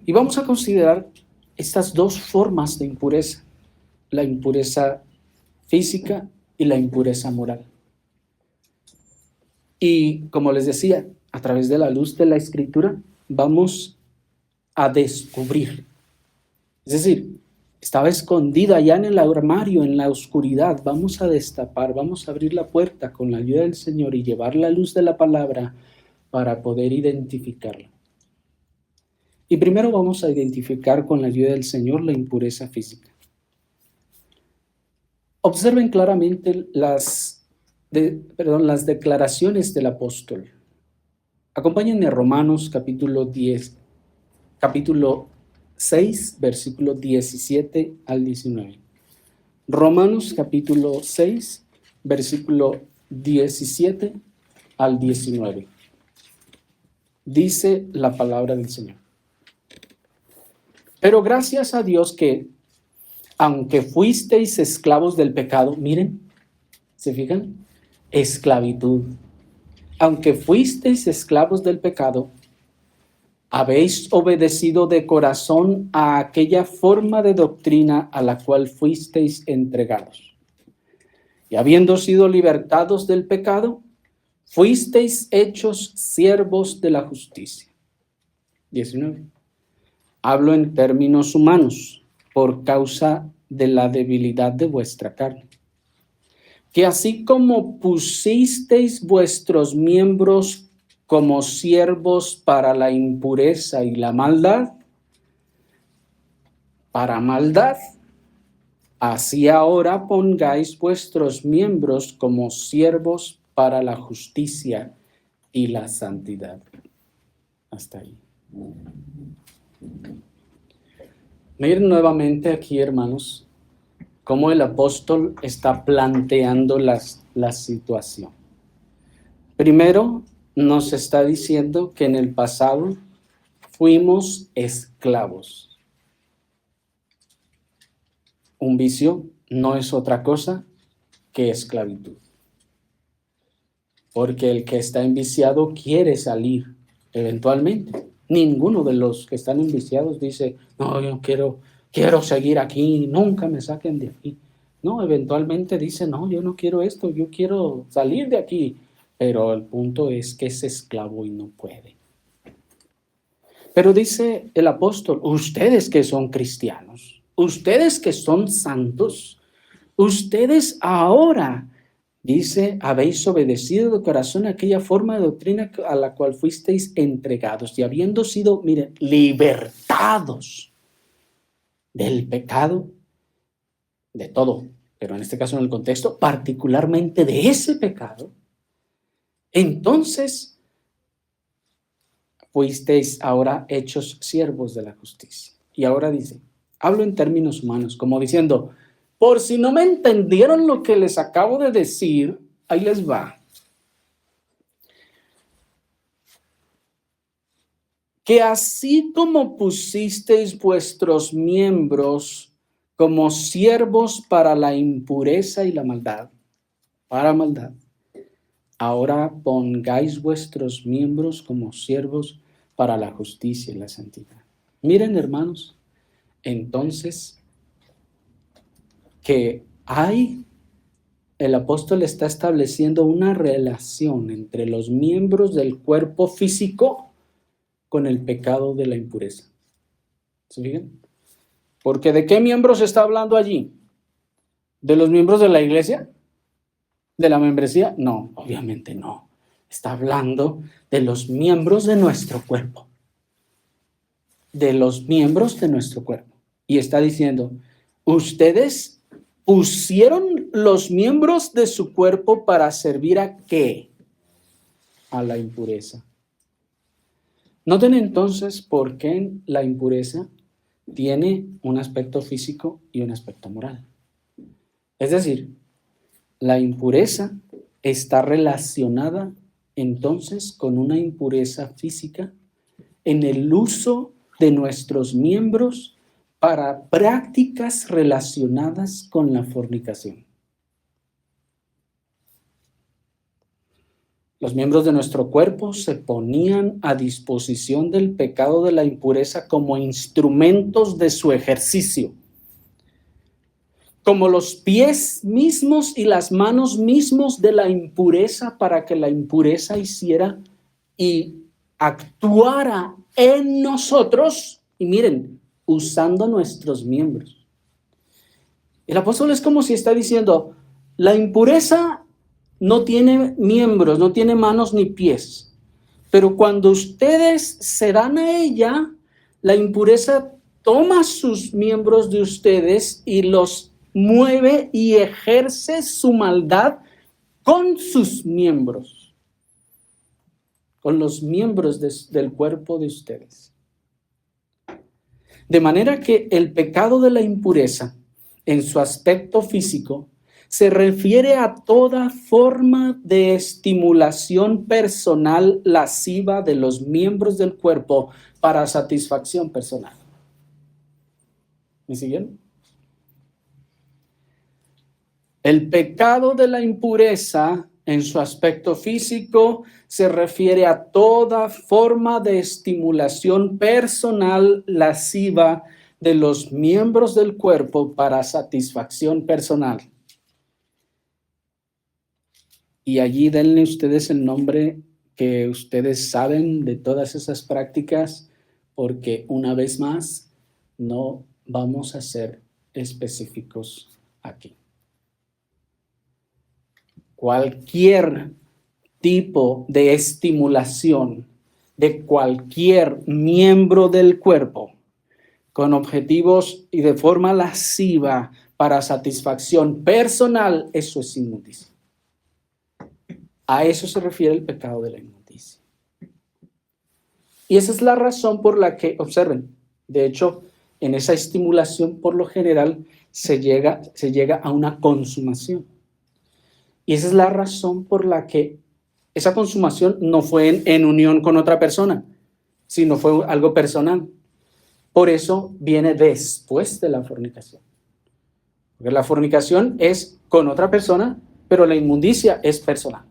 Y vamos a considerar estas dos formas de impureza, la impureza física y la impureza moral. Y como les decía, a través de la luz de la Escritura vamos a descubrir. Es decir, estaba escondida allá en el armario, en la oscuridad. Vamos a destapar, vamos a abrir la puerta con la ayuda del Señor y llevar la luz de la palabra para poder identificarla. Y primero vamos a identificar con la ayuda del Señor la impureza física. Observen claramente las declaraciones del apóstol. Acompáñenme a Romanos capítulo 6, versículo 17 al 19. Romanos capítulo 6, versículo 17 al 19. Dice la palabra del Señor. Pero gracias a Dios que, aunque fuisteis esclavos del pecado, miren, ¿se fijan? Esclavitud. Aunque fuisteis esclavos del pecado, habéis obedecido de corazón a aquella forma de doctrina a la cual fuisteis entregados. Y habiendo sido libertados del pecado, fuisteis hechos siervos de la justicia. 19. Hablo en términos humanos, por causa de la debilidad de vuestra carne. Que así como pusisteis vuestros miembros como siervos para la impureza y la maldad, para maldad, así ahora pongáis vuestros miembros como siervos para la justicia y la santidad. Hasta ahí. Miren nuevamente aquí, hermanos, cómo el apóstol está planteando la situación. Primero, nos está diciendo que en el pasado fuimos esclavos. Un vicio no es otra cosa que esclavitud. Porque el que está enviciado quiere salir eventualmente. Ninguno de los que están enviciados dice, no, yo quiero seguir aquí, nunca me saquen de aquí. No, eventualmente dice, no, yo no quiero esto, yo quiero salir de aquí. Pero el punto es que es esclavo y no puede. Pero dice el apóstol, ustedes que son cristianos, ustedes que son santos, ustedes ahora, dice, habéis obedecido de corazón aquella forma de doctrina a la cual fuisteis entregados y habiendo sido, miren, libertados del pecado, de todo, pero en este caso en el contexto, particularmente de ese pecado, entonces fuisteis ahora hechos siervos de la justicia. Y ahora dice, hablo en términos humanos, como diciendo, por si no me entendieron lo que les acabo de decir, ahí les va. Que así como pusisteis vuestros miembros como siervos para la impureza y la maldad, para maldad, ahora pongáis vuestros miembros como siervos para la justicia y la santidad. Miren, hermanos, entonces que el apóstol está estableciendo una relación entre los miembros del cuerpo físico con el pecado de la impureza. ¿Se fijan? Porque ¿de qué miembros está hablando allí? ¿De los miembros de la iglesia? ¿De la membresía? No, obviamente no. Está hablando de los miembros de nuestro cuerpo. De los miembros de nuestro cuerpo. Y está diciendo, ustedes pusieron los miembros de su cuerpo para servir ¿a qué? A la impureza. Noten entonces por qué la impureza tiene un aspecto físico y un aspecto moral. Es decir, la impureza está relacionada entonces con una impureza física en el uso de nuestros miembros para prácticas relacionadas con la fornicación. Los miembros de nuestro cuerpo se ponían a disposición del pecado de la impureza como instrumentos de su ejercicio. Como los pies mismos y las manos mismos de la impureza para que la impureza hiciera y actuara en nosotros, y miren, usando nuestros miembros. El apóstol es como si está diciendo, la impureza no tiene miembros, no tiene manos ni pies, pero cuando ustedes se dan a ella, la impureza toma sus miembros de ustedes y los mueve y ejerce su maldad con sus miembros, con los miembros del cuerpo de ustedes. De manera que el pecado de la impureza, en su aspecto físico, se refiere a toda forma de estimulación personal lasciva de los miembros del cuerpo para satisfacción personal. ¿Me siguen? El pecado de la impureza en su aspecto físico se refiere a toda forma de estimulación personal lasciva de los miembros del cuerpo para satisfacción personal. Y allí denle ustedes el nombre que ustedes saben de todas esas prácticas, porque una vez más no vamos a ser específicos aquí. Cualquier tipo de estimulación de cualquier miembro del cuerpo con objetivos y de forma lasciva para satisfacción personal, eso es inmundicia. A eso se refiere el pecado de la inmundicia. Y esa es la razón por la que, observen, de hecho, en esa estimulación por lo general se llega a una consumación. Y esa es la razón por la que esa consumación no fue en unión con otra persona, sino fue algo personal. Por eso viene después de la fornicación. Porque la fornicación es con otra persona, pero la inmundicia es personal.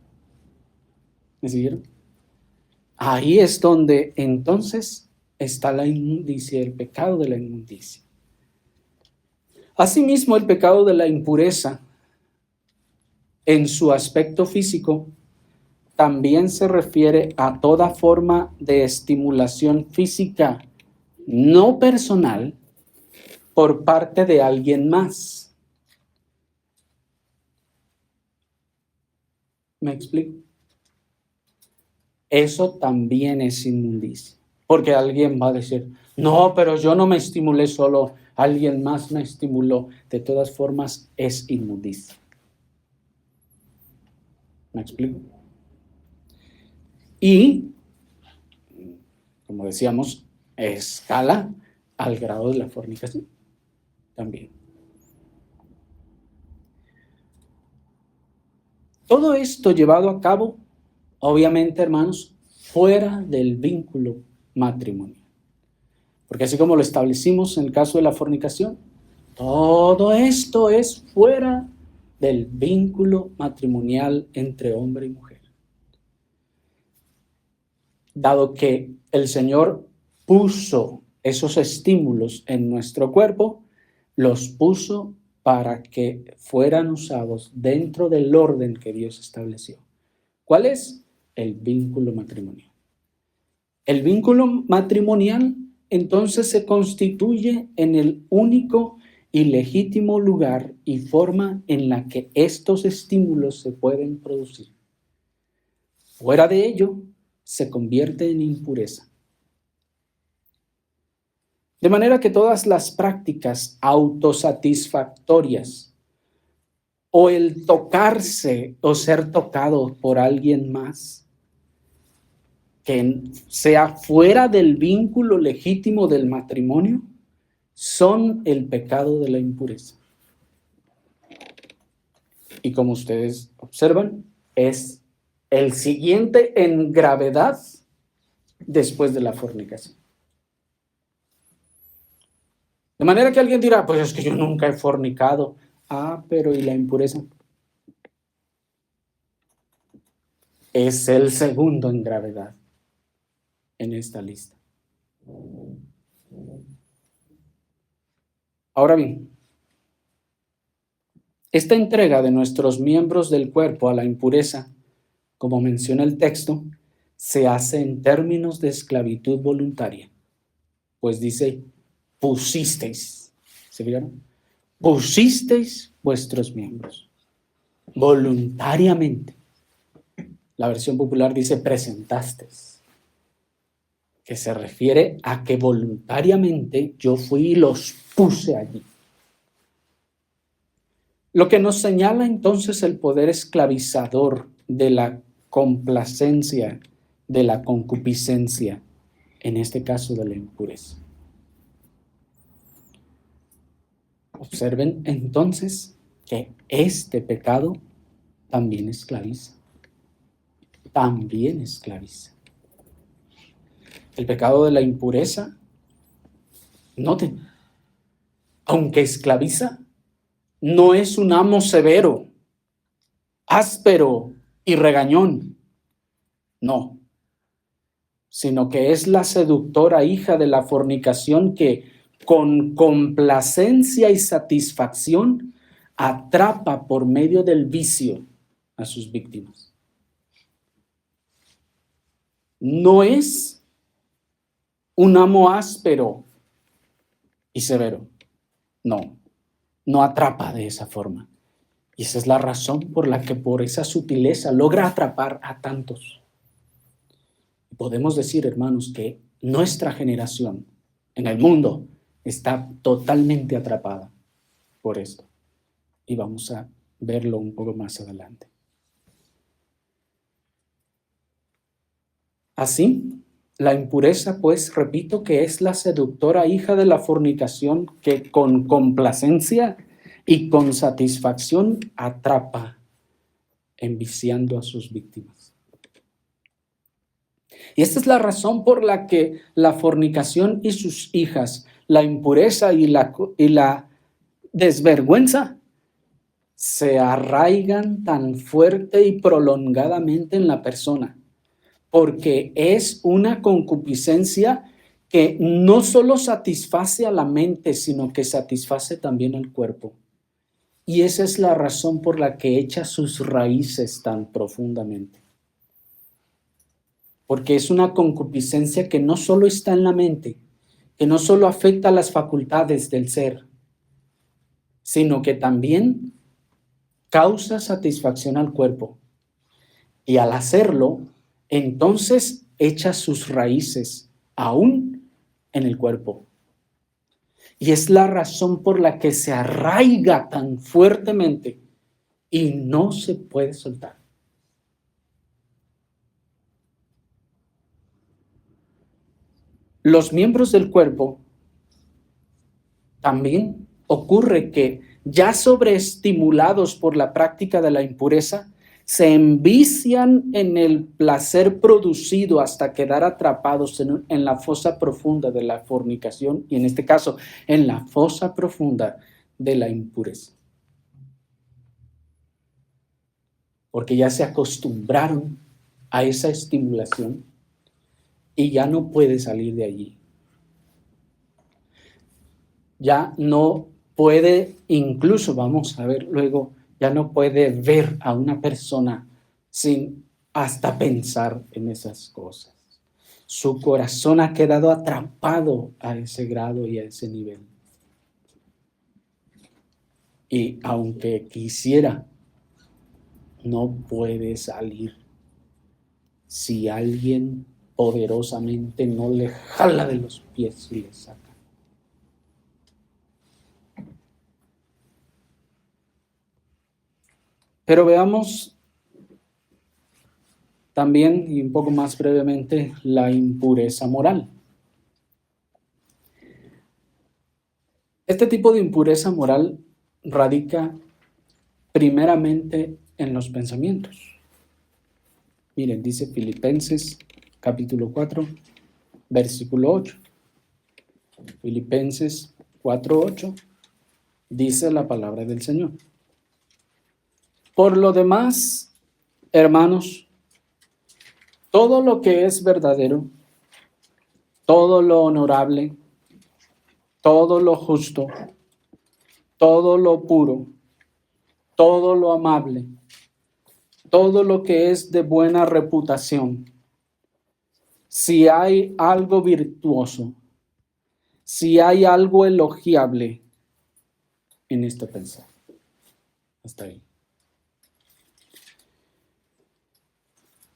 ¿Me siguieron? Ahí es donde entonces está la inmundicia, el pecado de la inmundicia. Asimismo, el pecado de la impureza en su aspecto físico también se refiere a toda forma de estimulación física no personal por parte de alguien más. ¿Me explico? Eso también es inmundicia. Porque alguien va a decir, no, pero yo no me estimulé solo, alguien más me estimuló. De todas formas, es inmundicia. ¿Me explico? Y, como decíamos, escala al grado de la fornicación también. Todo esto llevado a cabo, obviamente, hermanos, fuera del vínculo matrimonial. Porque así como lo establecimos en el caso de la fornicación, todo esto es fuera del vínculo matrimonial entre hombre y mujer. Dado que el Señor puso esos estímulos en nuestro cuerpo, los puso para que fueran usados dentro del orden que Dios estableció. ¿Cuál es? El vínculo matrimonial. El vínculo matrimonial entonces se constituye en el único y legítimo lugar y forma en la que estos estímulos se pueden producir. Fuera de ello, se convierte en impureza. De manera que todas las prácticas autosatisfactorias o el tocarse o ser tocado por alguien más que sea fuera del vínculo legítimo del matrimonio son el pecado de la impureza. Y como ustedes observan, es el siguiente en gravedad después de la fornicación. De manera que alguien dirá, pues es que yo nunca he fornicado. Ah, pero ¿y la impureza? Es el segundo en gravedad en esta lista. Ahora bien, esta entrega de nuestros miembros del cuerpo a la impureza, como menciona el texto, se hace en términos de esclavitud voluntaria. Pues dice, pusisteis. ¿Se fijaron? Pusisteis vuestros miembros voluntariamente. La versión popular dice presentasteis, que se refiere a que voluntariamente yo fui y los puse allí. Lo que nos señala entonces el poder esclavizador de la complacencia, de la concupiscencia, en este caso de la impureza. Observen entonces que este pecado también esclaviza. También esclaviza. El pecado de la impureza, noten, aunque esclaviza, no es un amo severo, áspero y regañón. No, sino que es la seductora hija de la fornicación que con complacencia y satisfacción atrapa por medio del vicio a sus víctimas. No es un amo áspero y severo. No atrapa de esa forma. Y esa es la razón por la que por esa sutileza logra atrapar a tantos. Podemos decir, hermanos, que nuestra generación en el mundo está totalmente atrapada por esto. Y vamos a verlo un poco más adelante. Así, la impureza, pues, repito, que es la seductora hija de la fornicación que con complacencia y con satisfacción atrapa, enviciando a sus víctimas. Y esta es la razón por la que la fornicación y sus hijas, la impureza y la desvergüenza, se arraigan tan fuerte y prolongadamente en la persona, porque es una concupiscencia que no solo satisface a la mente, sino que satisface también al cuerpo. Y esa es la razón por la que echa sus raíces tan profundamente. Porque es una concupiscencia que no solo está en la mente, que no solo afecta a las facultades del ser, sino que también causa satisfacción al cuerpo. Y al hacerlo, entonces echa sus raíces aún en el cuerpo. Y es la razón por la que se arraiga tan fuertemente y no se puede soltar. Los miembros del cuerpo también ocurre que ya sobreestimulados por la práctica de la impureza, se envician en el placer producido hasta quedar atrapados en la fosa profunda de la fornicación y en este caso en la fosa profunda de la impureza. Porque ya se acostumbraron a esa estimulación y ya no puede salir de allí. ya no puede, incluso vamos a ver luego, ya no puede ver a una persona sin hasta pensar en esas cosas. Su corazón ha quedado atrapado a ese grado y a ese nivel. Y aunque quisiera, no puede salir si alguien poderosamente no le jala de los pies y le saca. Pero veamos también, y un poco más brevemente, la impureza moral. Este tipo de impureza moral radica primeramente en los pensamientos. Miren, dice Filipenses capítulo 4, versículo 8. Filipenses 4:8 dice la palabra del Señor. Por lo demás, hermanos, todo lo que es verdadero, todo lo honorable, todo lo justo, todo lo puro, todo lo amable, todo lo que es de buena reputación, si hay algo virtuoso, si hay algo elogiable, en esto pensar. Hasta ahí.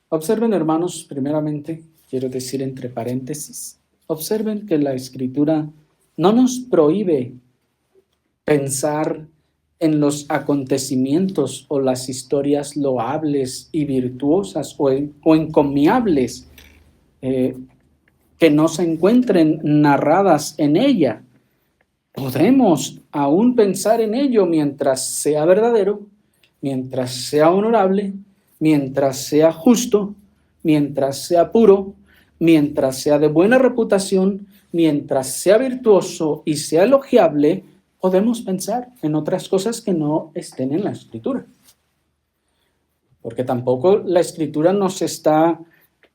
Observen, hermanos, primeramente, quiero decir entre paréntesis, observen que la Escritura no nos prohíbe pensar en los acontecimientos o las historias loables y virtuosas o encomiables que no se encuentren narradas en ella. Podremos aún pensar en ello mientras sea verdadero, mientras sea honorable, mientras sea justo, mientras sea puro, mientras sea de buena reputación, mientras sea virtuoso y sea elogiable, podemos pensar en otras cosas que no estén en la Escritura. Porque tampoco la Escritura nos está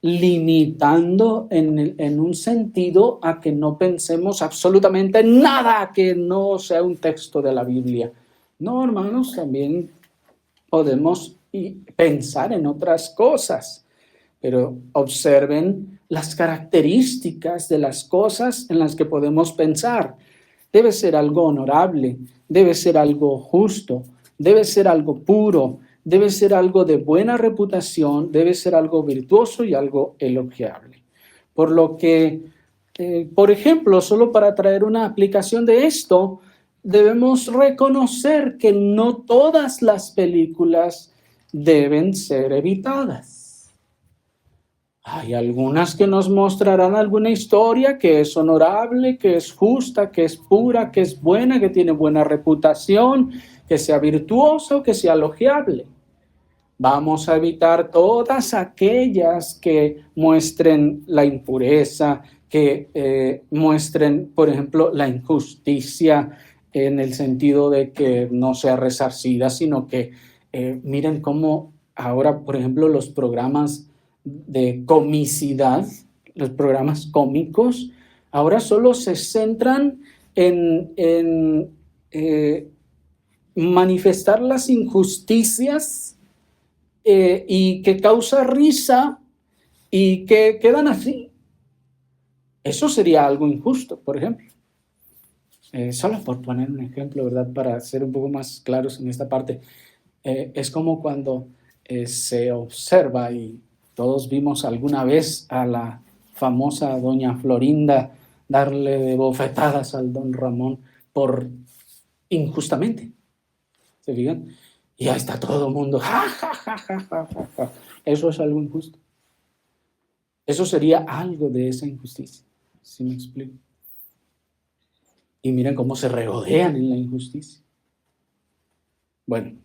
limitando en un sentido a que no pensemos absolutamente nada que no sea un texto de la Biblia. No, hermanos, también podemos pensar en otras cosas, pero observen las características de las cosas en las que podemos pensar. Debe ser algo honorable, debe ser algo justo, debe ser algo puro, debe ser algo de buena reputación, debe ser algo virtuoso y algo elogiable. Por lo que, por ejemplo, solo para traer una aplicación de esto, debemos reconocer que no todas las películas deben ser evitadas. Hay algunas que nos mostrarán alguna historia que es honorable, que es justa, que es pura, que es buena, que tiene buena reputación, que sea virtuosa o que sea elogiable. Vamos a evitar todas aquellas que muestren la impureza, que muestren, por ejemplo, la injusticia en el sentido de que no sea resarcida, sino que miren cómo ahora, por ejemplo, los programas de comicidad, los programas cómicos, ahora solo se centran en manifestar las injusticias y que causa risa y que quedan así. Eso sería algo injusto, por ejemplo. Solo por poner un ejemplo, ¿verdad? Para ser un poco más claros en esta parte. Es como cuando se observa, y todos vimos alguna vez a la famosa doña Florinda darle de bofetadas al don Ramón por injustamente. ¿Se fijan? Y ahí está todo el mundo. Ja, ja, ja, ja, ja, ja, ja. Eso es algo injusto. Eso sería algo de esa injusticia. ¿Sí me explico? Y miren cómo se regodean en la injusticia. Bueno.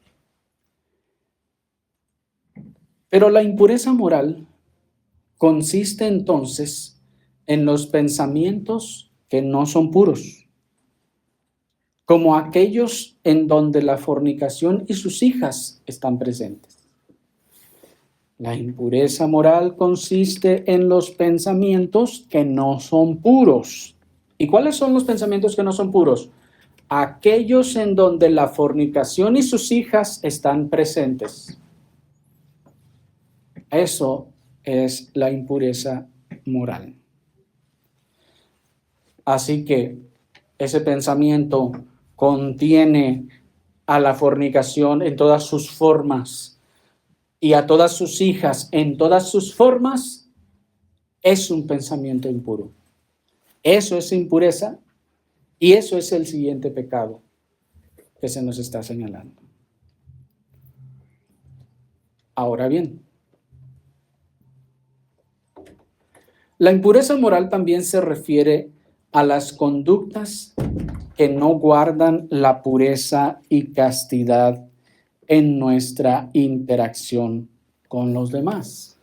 Pero la impureza moral consiste entonces en los pensamientos que no son puros, como aquellos en donde la fornicación y sus hijas están presentes. La impureza moral consiste en los pensamientos que no son puros ¿Y cuáles son los pensamientos que no son puros? Aquellos en donde la fornicación y sus hijas están presentes. Eso es la impureza moral. Así que ese pensamiento contiene a la fornicación en todas sus formas y a todas sus hijas en todas sus formas. Es un pensamiento impuro. Eso es impureza y eso es el siguiente pecado que se nos está señalando. Ahora bien, la impureza moral también se refiere a las conductas que no guardan la pureza y castidad en nuestra interacción con los demás.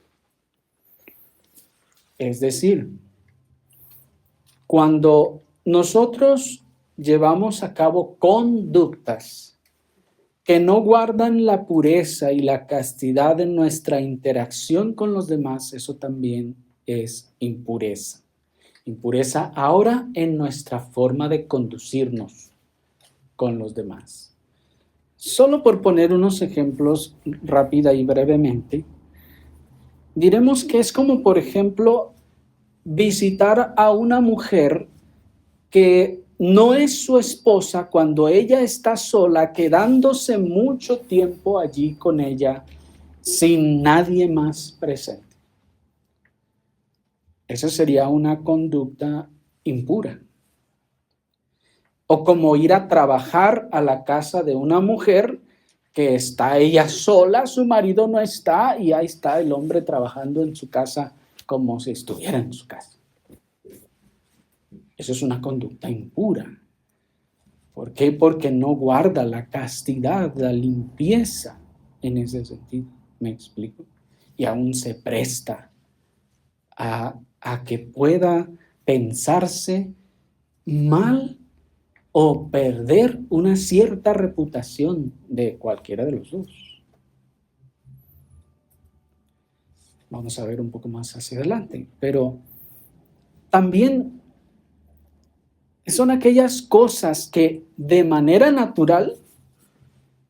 Es decir, cuando nosotros llevamos a cabo conductas que no guardan la pureza y la castidad en nuestra interacción con los demás, eso también es impureza. Impureza ahora en nuestra forma de conducirnos con los demás. Solo por poner unos ejemplos rápida y brevemente, diremos que es como, por ejemplo, visitar a una mujer que no es su esposa cuando ella está sola, quedándose mucho tiempo allí con ella sin nadie más presente. Esa sería una conducta impura. O como ir a trabajar a la casa de una mujer que está ella sola, su marido no está y ahí está el hombre trabajando en su casa como si estuviera en su casa. Eso es una conducta impura. ¿Por qué? Porque no guarda la castidad, la limpieza en ese sentido. ¿Me explico? Y aún se presta a que pueda pensarse mal o perder una cierta reputación de cualquiera de los dos. Vamos a ver un poco más hacia adelante, pero también son aquellas cosas que de manera natural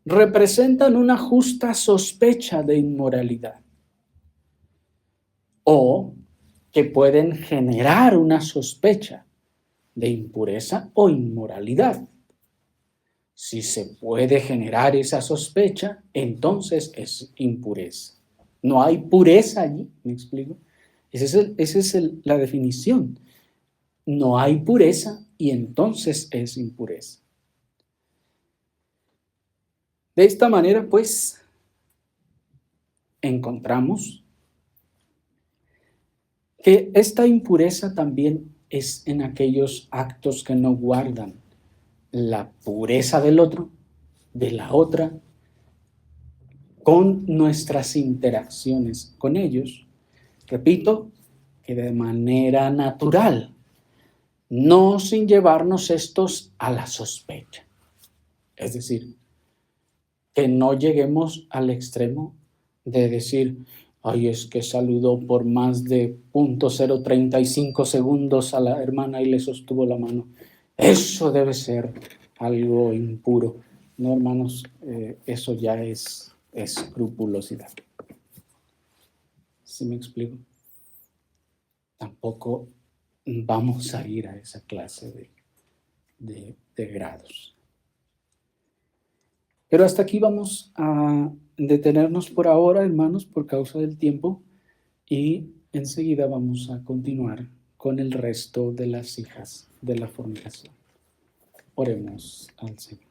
representan una justa sospecha de inmoralidad o que pueden generar una sospecha de impureza o inmoralidad. Si se puede generar esa sospecha, entonces es impureza. No hay pureza allí, ¿me explico? Esa es la definición. No hay pureza y entonces es impureza. De esta manera, pues, encontramos que esta impureza también es en aquellos actos que no guardan la pureza del otro, de la otra, con nuestras interacciones con ellos. Repito, que de manera natural, no sin llevarnos estos a la sospecha. Es decir, que no lleguemos al extremo de decir, ay, es que saludó por más de 0.035 segundos a la hermana y le sostuvo la mano. Eso debe ser algo impuro. No, hermanos, eso ya es escrupulosidad. ¿Sí me explico? Tampoco vamos a ir a esa clase de grados. Pero hasta aquí vamos a detenernos por ahora, hermanos, por causa del tiempo, y enseguida vamos a continuar con el resto de las hijas de la fornicación. Oremos al Señor.